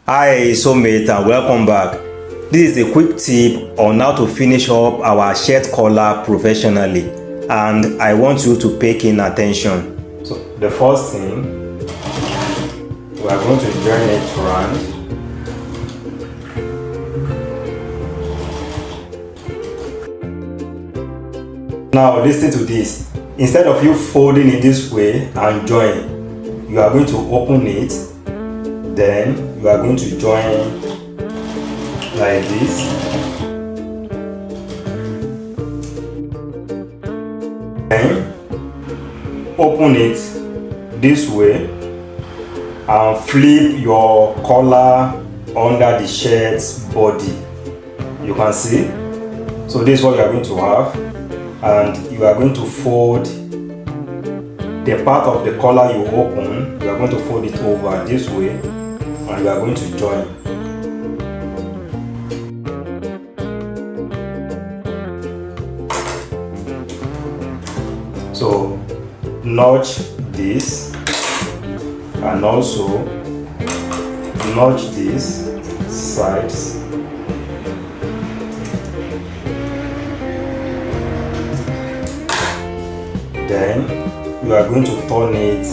Hi soulmate and welcome back. This is a quick tip on how to finish up our shirt collar professionally, and I want you to pay keen attention. So the first thing, we are going to join it round. Now listen to this. Instead of you folding it this way and join, you are going to open it. Then you are going to join like this. Then open it this way and flip your collar under the shirt's body. You can see. So this is what you are going to have, and you are going to fold the part of the collar you open. You are going to fold it over this way, and we are going to join. So notch this and also notch these sides. Then you are going to turn it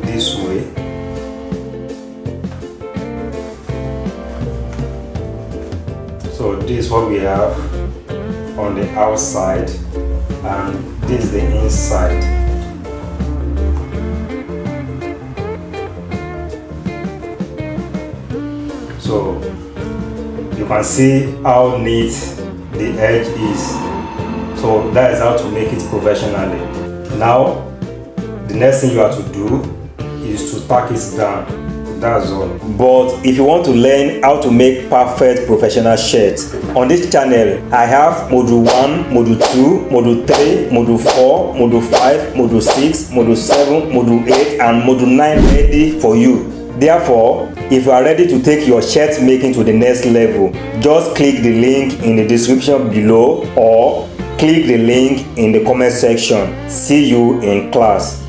this way. So this is what we have on the outside, and this is the inside. So you can see how neat the edge is. So that is how to make it professionally. Now the next thing you have to do is to tack it down. That's all. But if you want to learn how to make perfect professional shirts, on this channel I have module 1, module 2, module 3, module 4, module 5, module 6, module 7, module 8 and module 9 ready for you. Therefore, if you are ready to take your shirt making to the next level, just click the link in the description below or click the link in the comment section. See you in class.